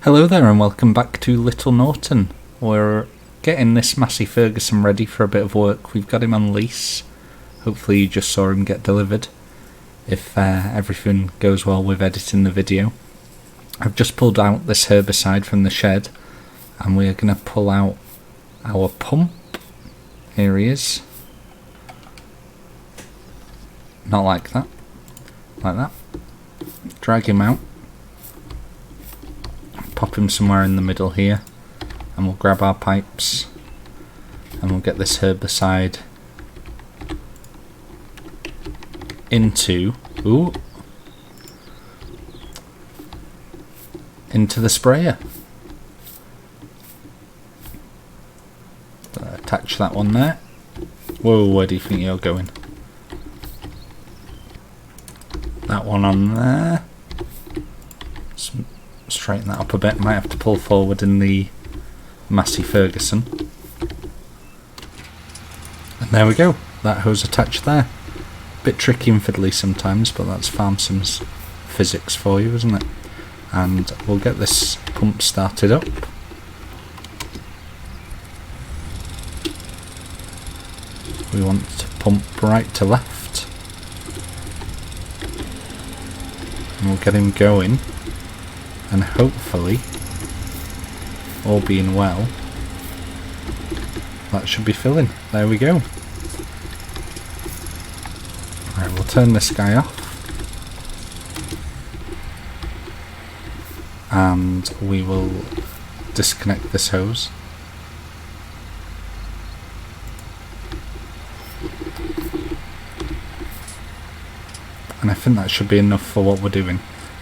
Hello there and welcome back to Little Norton. We're getting this Massey Ferguson ready for a bit of work. We've got him on lease. Hopefully you just saw him get delivered, if everything goes well with editing the video. I've just pulled out this herbicide from the shed and we're going to pull out our pump. Here he is. Not like that. Like that. Drag him out. Pop him somewhere in the middle here, and we'll grab our pipes and we'll get this herbicide into the sprayer. Attach that one there. Whoa, where do you think you're going? That one on there. Straighten that up a bit. Might have to pull forward in the Massey Ferguson. And there we go. That hose attached there. Bit tricky and fiddly sometimes, but that's Farm Sims physics for you, isn't it? And we'll get this pump started up. We want to pump right to left. And we'll get him going. And hopefully, all being well, that should be filling. There we go. Right, we'll turn this guy off. And we will disconnect this hose. And I think that should be enough for what we're doing.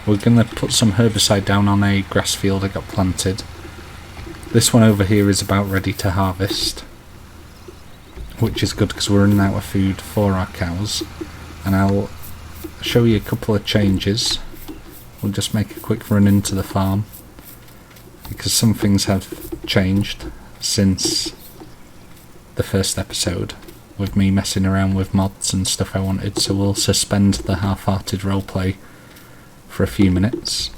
We're going to put some herbicide down on a grass field I got planted. This one over here is about ready to harvest, which is good because we're running out of food for our cows. And I'll show you a couple of changes. We'll just make a quick run into the farm because some things have changed since the first episode with me messing around with mods and stuff I wanted. So we'll suspend the half-hearted roleplay for a few minutes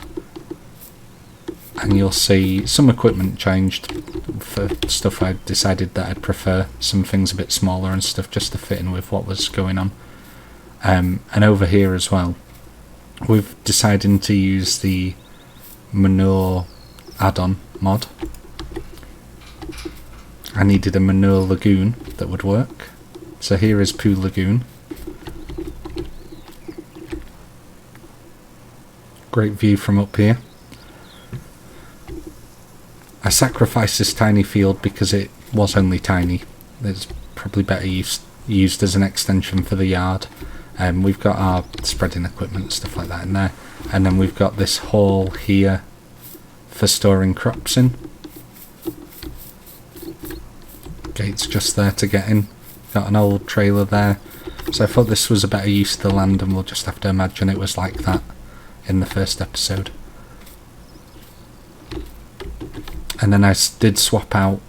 and you'll see some equipment changed for stuff I decided that I'd prefer, some things a bit smaller and stuff just to fit in with what was going on. And over here as well we've decided to use the manure add-on mod. I needed a manure lagoon that would work, so here is Poo Lagoon. Great view from up here. I sacrificed this tiny field because it was only tiny. It's probably better used as an extension for the yard. We've got our spreading equipment, stuff like that in there. And then we've got this hall here for storing crops in. Gate's just there to get in. Got an old trailer there. So I thought this was a better use of the land and we'll just have to imagine it was like that in the first episode. And then I did swap out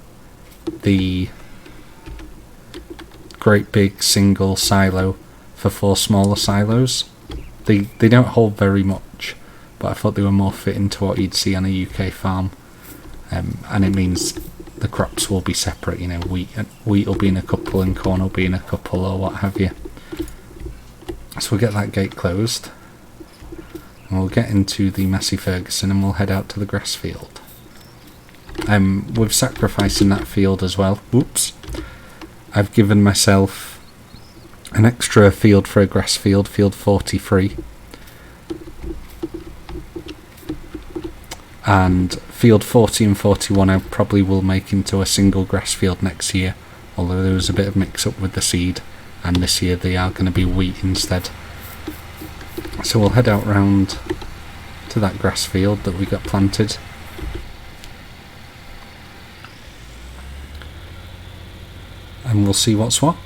the great big single silo for 4 smaller silos. They don't hold very much, but I thought they were more fitting to what you'd see on a UK farm. And it means the crops will be separate, you know, wheat will be in a couple and corn will be in a couple or what have you. So we'll get that gate closed. And we'll get into the Massey Ferguson and we'll head out to the grass field. With sacrificing that field as well, whoops, I've given myself an extra field for a grass field, field 43. And field 40 and 41 I probably will make into a single grass field next year, although there was a bit of mix up with the seed and this year they are going to be wheat instead. So we'll head out round to that grass field that we got planted. And we'll see what's what.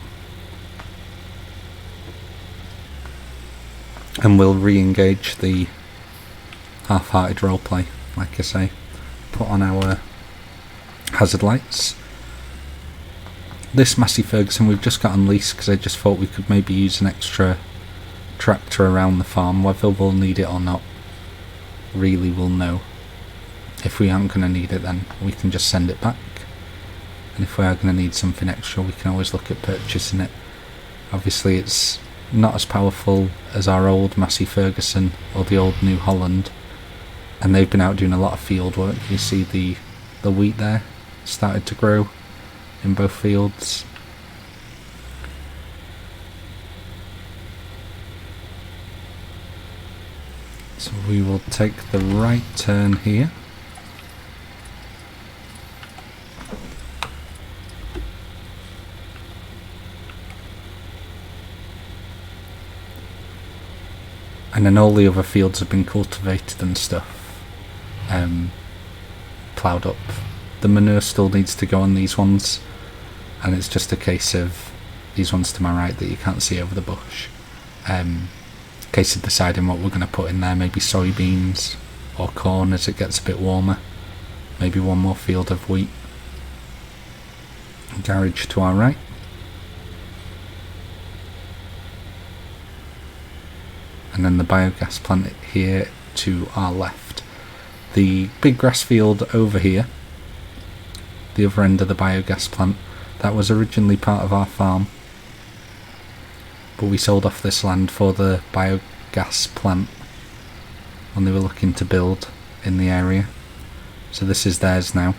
And we'll re-engage the half-hearted roleplay, like I say. Put on our hazard lights. This Massey Ferguson we've just got on lease because I just thought we could maybe use an extra tractor around the farm. Whether we'll need it or not, really we'll know If we aren't going to need it, then we can just send it back. And if we are going to need something extra, we can always look at purchasing it. Obviously it's not as powerful as our old Massey Ferguson or the old New Holland, and they've been out doing a lot of field work. You see the wheat there started to grow in both fields. So we will take the right turn here. And then all the other fields have been cultivated and stuff, ploughed up. The manure still needs to go on these ones, and it's just a case of these ones to my right that you can't see over the bush. Case of deciding what we're going to put in there, maybe soybeans or corn as it gets a bit warmer. Maybe one more field of wheat. Garage to our right. And then the biogas plant here to our left. The big grass field over here, the other end of the biogas plant, that was originally part of our farm, but we sold off this land for the biogas plant when they were looking to build in the area. So this is theirs now.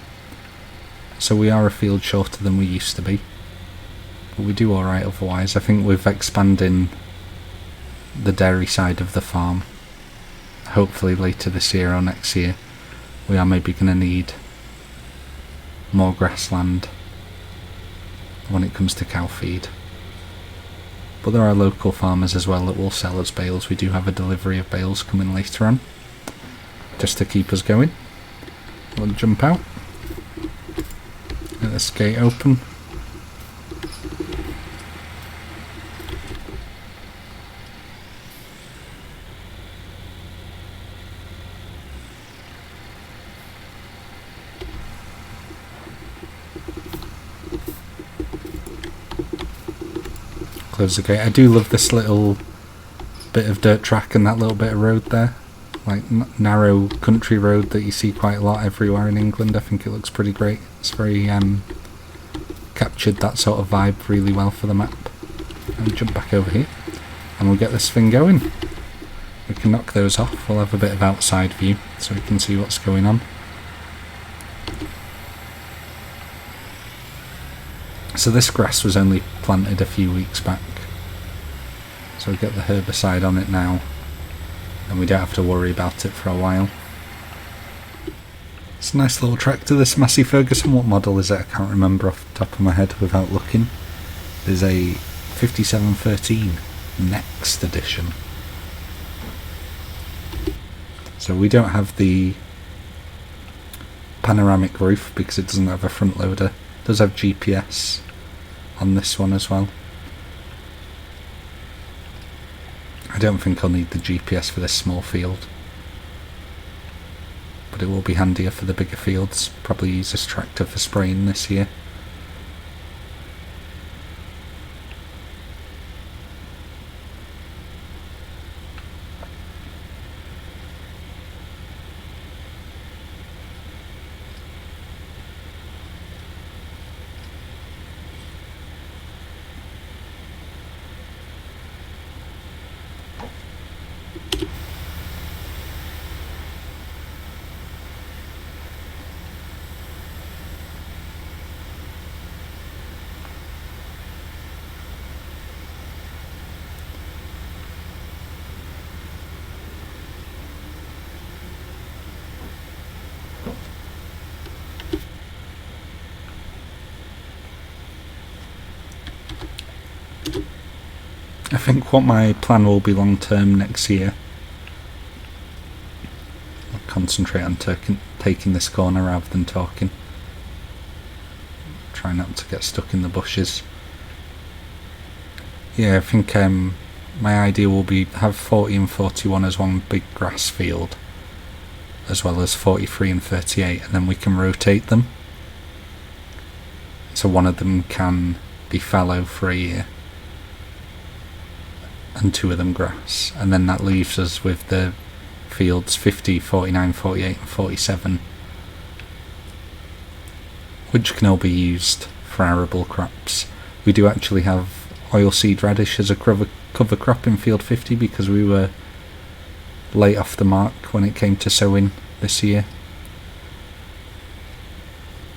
So we are a field shorter than we used to be, but we do alright otherwise. I think we're expanding the dairy side of the farm. Hopefully later this year or next year we are maybe going to need more grassland when it comes to cow feed. But there are local farmers as well that will sell us bales. We do have a delivery of bales coming later on, just to keep us going. We'll jump out, get this gate open. Close the gate. I do love this little bit of dirt track and that little bit of road there, like narrow country road that you see quite a lot everywhere in England. I think it looks pretty great. It's very captured that sort of vibe really well for the map. And jump back over here and we'll get this thing going. We can knock those off. We'll have a bit of outside view so we can see what's going on. So this grass was only planted a few weeks back, so we get the herbicide on it now and we don't have to worry about it for a while. It's a nice little tractor, this Massey Ferguson. What model is it? I can't remember off the top of my head without looking. There's a 5713 Next edition. So we don't have the panoramic roof because it doesn't have a front loader. It does have GPS on this one as well. I don't think I'll need the GPS for this small field, but it will be handier for the bigger fields. Probably use this tractor for spraying this year. I think what my plan will be long term next year, I'll concentrate on taking this corner rather than talking. Try not to get stuck in the bushes. Yeah, I think my idea will be have 40 and 41 as one big grass field, as well as 43 and 38, and then we can rotate them. So one of them can be fallow for a year, and two of them grass, and then that leaves us with the fields 50, 49, 48 and 47 which can all be used for arable crops. We do actually have oilseed radish as a cover crop in field 50 because we were late off the mark when it came to sowing this year.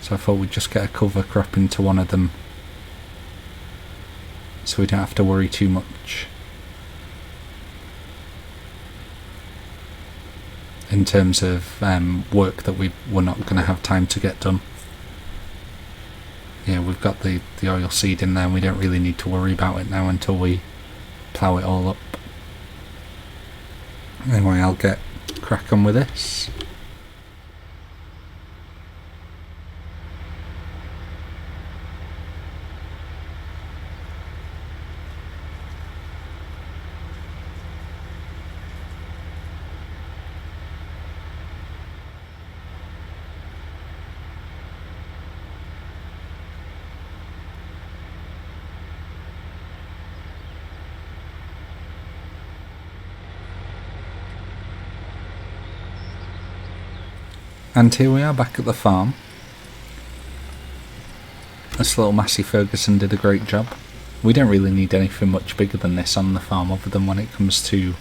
So I thought we'd just get a cover crop into one of them so we don't have to worry too much in terms of work that we're not going to have time to get done. Yeah, we've got the oil seed in there and we don't really need to worry about it now until we plough it all up. Anyway, I'll get crack on with this. And here we are back at the farm. This little Massey Ferguson did a great job. We don't really need anything much bigger than this on the farm other than when it comes to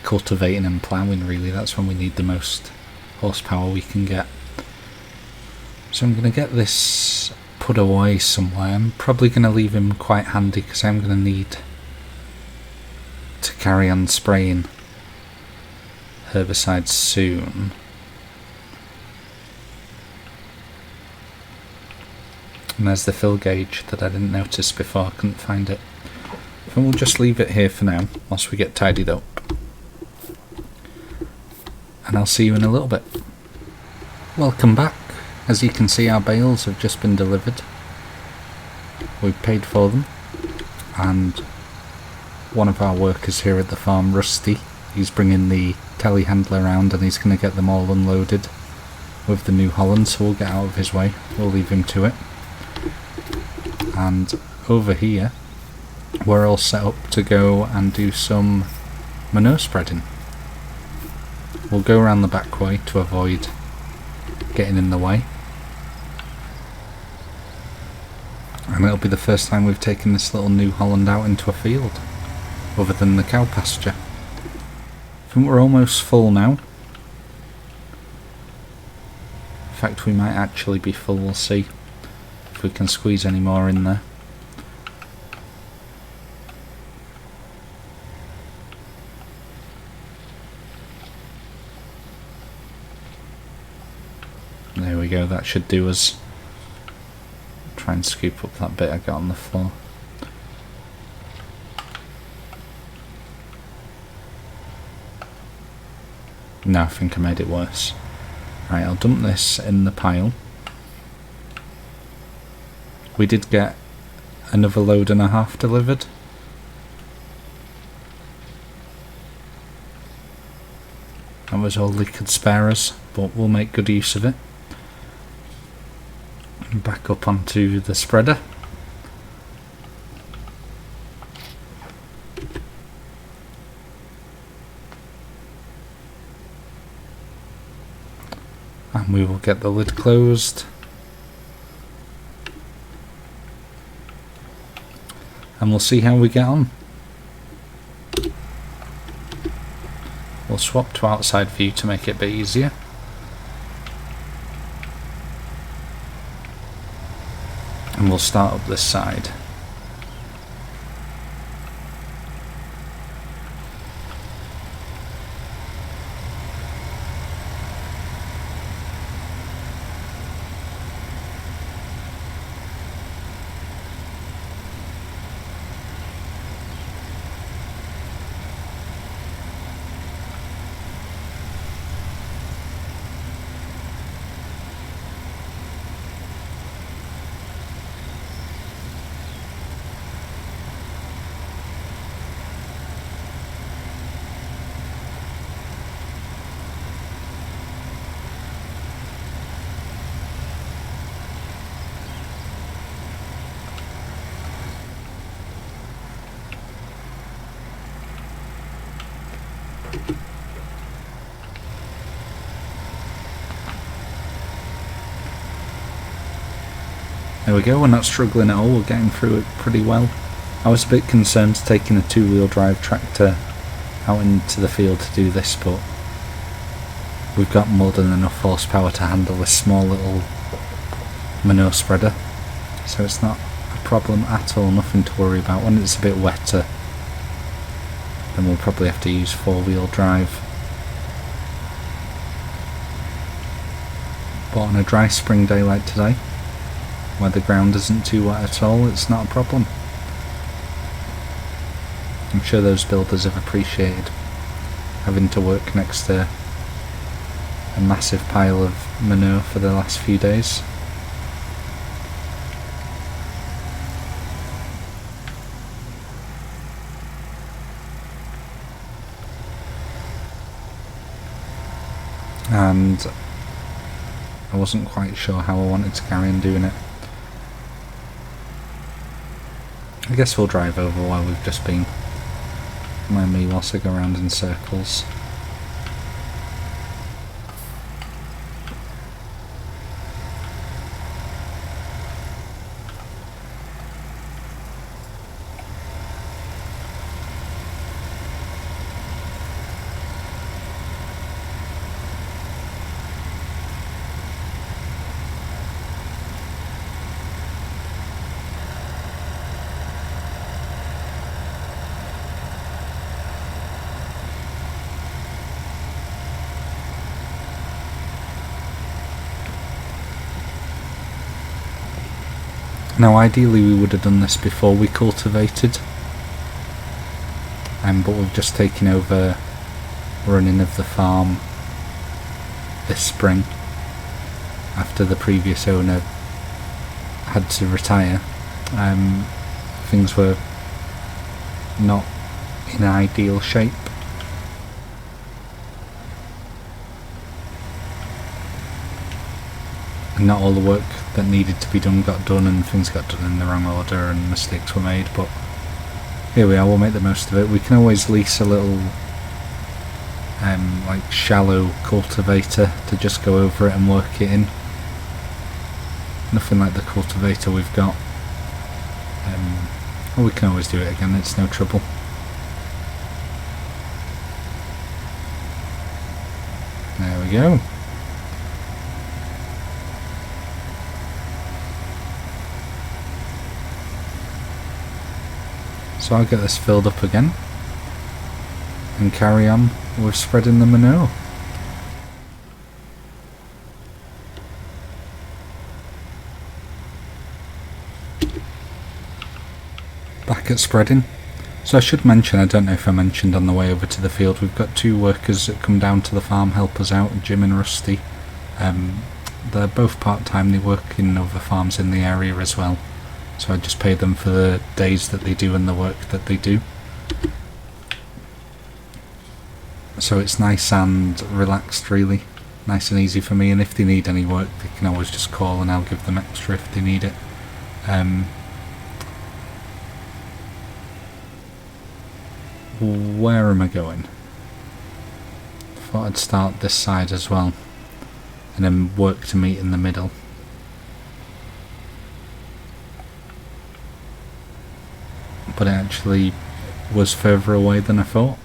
cultivating and ploughing really. That's when we need the most horsepower we can get. So I'm going to get this put away somewhere. I'm probably going to leave him quite handy because I'm going to need to carry on spraying herbicides soon. And there's the fill gauge that I didn't notice before, I couldn't find it. And we'll just leave it here for now, whilst we get tidied up. And I'll see you in a little bit. Welcome back. As you can see, our bales have just been delivered. We've paid for them. And one of our workers here at the farm, Rusty, he's bringing the telehandler around and he's going to get them all unloaded with the New Holland, so we'll get out of his way. We'll leave him to it. And over here we're all set up to go and do some manure spreading. We'll go around the back way to avoid getting in the way, and it'll be the first time we've taken this little New Holland out into a field other than the cow pasture. I think we're almost full now. In fact, we might actually be full, we'll see if we can squeeze any more in there. There we go, that should do us. Try and scoop up that bit I got on the floor. No, I think I made it worse. Right, I'll dump this in the pile. We did get another load and a half delivered. That was all they could spare us, but we'll make good use of it. And back up onto the spreader. And we will get the lid closed. And we'll see how we get on. We'll swap to outside view to make it a bit easier. And we'll start up this side. There we go, we're not struggling at all, we're getting through it pretty well. I was a bit concerned taking a 2-wheel drive tractor out into the field to do this, but we've got more than enough horsepower to handle this small little manure spreader, so it's not a problem at all, nothing to worry about. When it's a bit wetter, then we'll probably have to use 4-wheel drive. But on a dry spring day like today, where the ground isn't too wet at all, it's not a problem. I'm sure those builders have appreciated having to work next to a massive pile of manure for the last few days. And I wasn't quite sure how I wanted to carry on doing it. I guess we'll drive over while we've just been. Mind me whilst I go around in circles. Now ideally we would have done this before we cultivated, but we've just taken over running of the farm this spring after the previous owner had to retire. Things were not in ideal shape. And not all the work that needed to be done got done, and things got done in the wrong order and mistakes were made, but here we are, we'll make the most of it. We can always lease a little like shallow cultivator to just go over it and work it in. Nothing like the cultivator we've got. Well, we can always do it again, it's no trouble. There we go. So I'll get this filled up again and carry on with spreading the manure. Back at spreading. So I should mention, I don't know if I mentioned on the way over to the field, we've got 2 workers that come down to the farm, help us out, Jim and Rusty. They're both part-time, they work in other farms in the area as well. So I just pay them for the days that they do and the work that they do. So it's nice and relaxed really, nice and easy for me, and if they need any work they can always just call and I'll give them extra if they need it. Where am I going? Thought I'd start this side as well and then work to meet in the middle. But it actually was further away than I thought.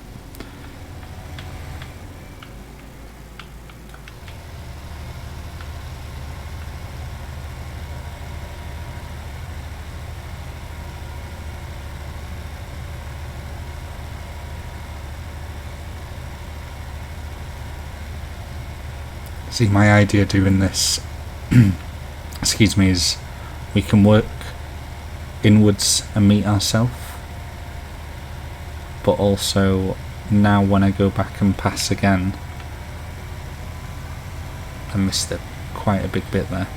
See, my idea doing this excuse me, is we can work inwards and meet ourselves, but also now when I go back and pass again, I missed quite a big bit there.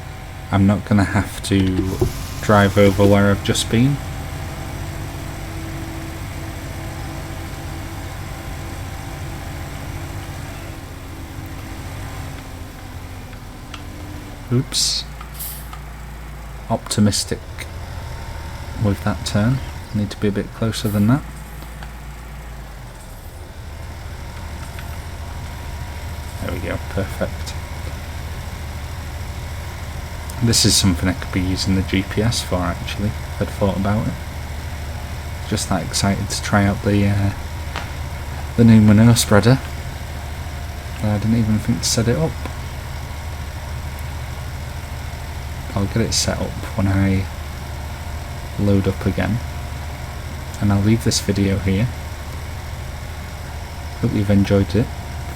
I'm not going to have to drive over where I've just been. Oops. Optimistic with that turn. Need to be a bit closer than that. There we go, perfect. This is something I could be using the GPS for, actually, if I'd thought about it. Just that excited to try out the new manure spreader. I didn't even think to set it up. I'll get it set up when I load up again. And I'll leave this video here. Hope you've enjoyed it.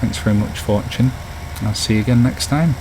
Thanks very much for watching. I'll see you again next time.